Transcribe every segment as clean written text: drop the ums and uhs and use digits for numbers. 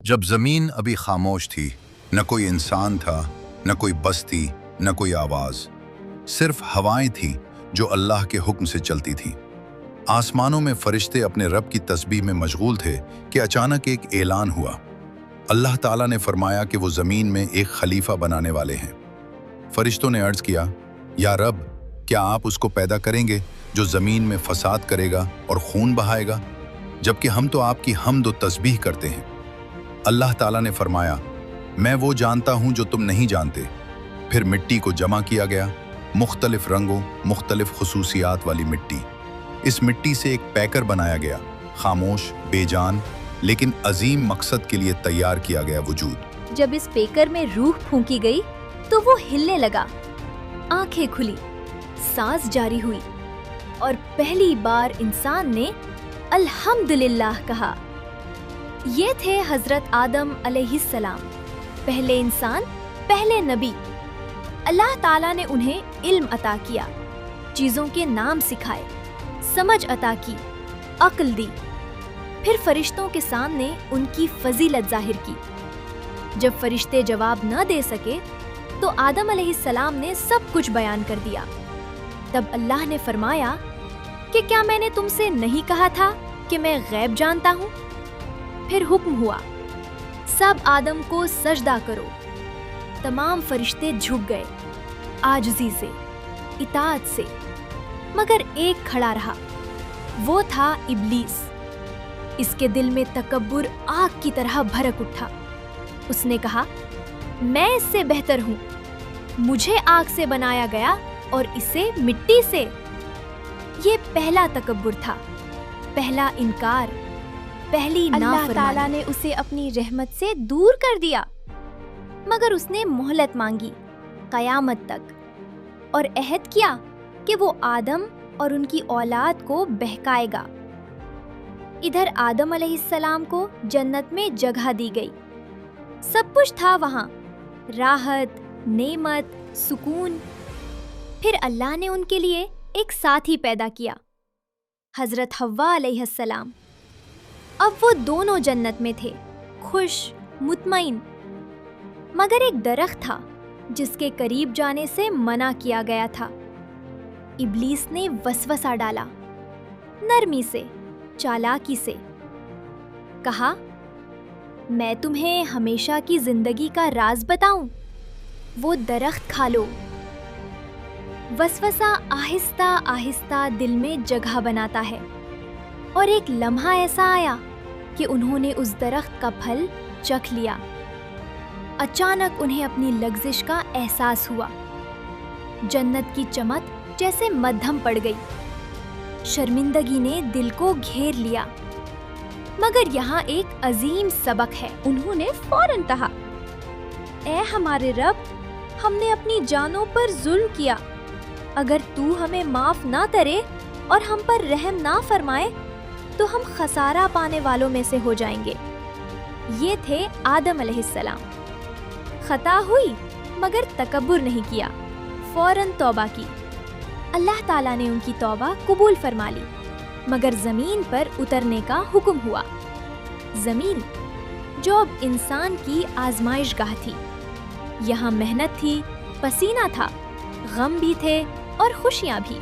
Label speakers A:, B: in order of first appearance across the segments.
A: जब ज़मीन अभी खामोश थी, न कोई इंसान था, न कोई बस्ती, न कोई आवाज़, सिर्फ हवाएं थीं जो अल्लाह के हुक्म से चलती थीं। आसमानों में फरिश्ते अपने रब की तस्बीह में मशगूल थे कि अचानक एक ऐलान हुआ। अल्लाह ताला ने फरमाया कि वो ज़मीन में एक खलीफा बनाने वाले हैं। फरिश्तों ने अर्ज़ किया, या रब, क्या आप उसको पैदा करेंगे जो ज़मीन में फसाद करेगा और खून बहाएगा, जबकि हम तो आपकी हम्द व तस्बीह करते हैं। अल्लाह ताला ने फरमाया, मैं वो जानता हूँ जो तुम नहीं जानते। फिर मिट्टी को जमा किया गया, मुख्तलिफ रंगों, मुख्तलिफ खुसूसियात वाली मिट्टी। इस मिट्टी से एक पैकर बनाया गया, खामोश, बेजान, लेकिन अजीम मकसद के लिए तैयार किया गया वजूद।
B: जब इस पेकर में रूह फूंकी गई तो वो हिलने लगा, आंखें खुली, सांस जारी हुई और पहली बार इंसान ने अल्हम्दुलिल्लाह कहा। ये थे हजरत आदम अलैहिस्सलाम, पहले इंसान, पहले नबी। अल्लाह ताला ने उन्हें इल्म अता किया, चीजों के नाम सिखाए, समझ अता की, अक्ल दी। फिर फरिश्तों के सामने उनकी फजीलत जाहिर की। जब फरिश्ते जवाब न दे सके तो आदम अलैहिस्सलाम ने सब कुछ बयान कर दिया। तब अल्लाह ने फरमाया कि क्या मैंने तुमसे नहीं कहा था कि मैं गैब जानता हूँ? फिर हुक्म हुआ, सब आदम को सजदा करो। तमाम फरिश्ते झुक गए, आजिज़ी से, इताअत से, मगर एक खड़ा रहा, वो था इब्लीस। इसके दिल में तकब्बुर आग की तरह भड़क उठा। उसने कहा, मैं इससे बेहतर हूँ, मुझे आग से बनाया गया और इसे मिट्टी से। ये पहला तकब्बुर था, पहला इनकार, पहली नाफरमानी। अल्लाह ताला ने उसे अपनी रहमत से दूर कर दिया, मगर उसने मोहलत मांगी कयामत तक और अहद किया कि वो आदम और उनकी औलाद को बहकाएगा। इधर आदम अलैहिस्सलाम को जन्नत में जगह दी गई, सब कुछ था वहाँ, राहत, नेमत, सुकून। फिर अल्लाह ने उनके लिए एक साथी पैदा किया, हजरत हव्वा अलैहिस्सलाम। अब वो दोनों जन्नत में थे, खुश, मुतमईन। मगर एक दरख्त था जिसके करीब जाने से मना किया गया था। इब्लीस ने वसवसा डाला, नरमी से, चालाकी से। कहा, मैं तुम्हें हमेशा की जिंदगी का राज बताऊं? वो दरख्त खा लो। वसवसा आहिस्ता आहिस्ता दिल में जगह बनाता है और एक लम्हा ऐसा आया कि उन्होंने उस दरख्त का फल चख लिया। अचानक उन्हें अपनी लग्जिश का एहसास हुआ। जन्नत की चमक जैसे मद्धम पड़ गई। शर्मिंदगी ने दिल को घेर लिया। मगर यहाँ एक अजीम सबक है। उन्होंने फौरन कहा, ऐ हमारे रब, हमने अपनी जानों पर जुल्म किया। अगर तू हमें माफ ना करे और हम पर रहम ना फरमाए तो हम खसारा पाने वालों में से हो जाएंगे। ये थे आदम अलैहिस्सलाम। खता हुई मगर तकब्बुर नहीं किया, फौरन तौबा की। अल्लाह ताला ने उनकी तौबा कबूल फरमा ली, मगर जमीन पर उतरने का हुक्म हुआ। जमीन जो अब इंसान की आजमाइशगाह थी। यहाँ मेहनत थी, पसीना था, गम भी थे और खुशियाँ भी।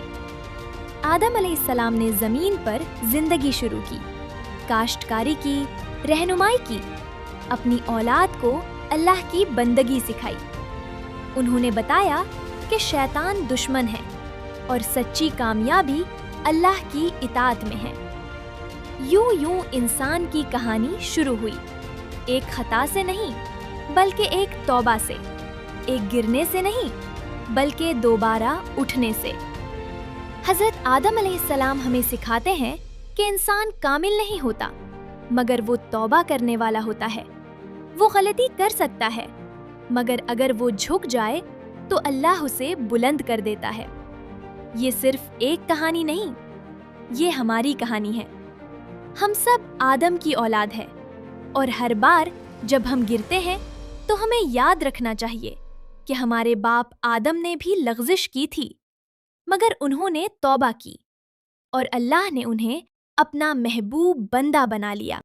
B: आदम अलैहिस्सलाम ने जमीन पर जिंदगी शुरू की, काश्तकारी की, रहनुमाई की, अपनी औलाद को अल्लाह की बंदगी सिखाई। उन्होंने बताया कि शैतान दुश्मन है और सच्ची कामयाबी अल्लाह की इताअत में है। यूं यूं इंसान की कहानी शुरू हुई, एक खता से नहीं बल्कि एक तौबा से, एक गिरने से नहीं बल्कि दोबारा उठने से। हजरत आदम अलैहिस्सलाम हमें सिखाते हैं कि इंसान कामिल नहीं होता, मगर वो तौबा करने वाला होता है। वो गलती कर सकता है, मगर अगर वो झुक जाए तो अल्लाह उसे बुलंद कर देता है। ये सिर्फ एक कहानी नहीं, ये हमारी कहानी है। हम सब आदम की औलाद है और हर बार जब हम गिरते हैं तो हमें याद रखना चाहिए कि हमारे बाप आदम ने भी लग़्ज़िश की थी, मगर उन्होंने तौबा की और अल्लाह ने उन्हें अपना महबूब बंदा बना लिया।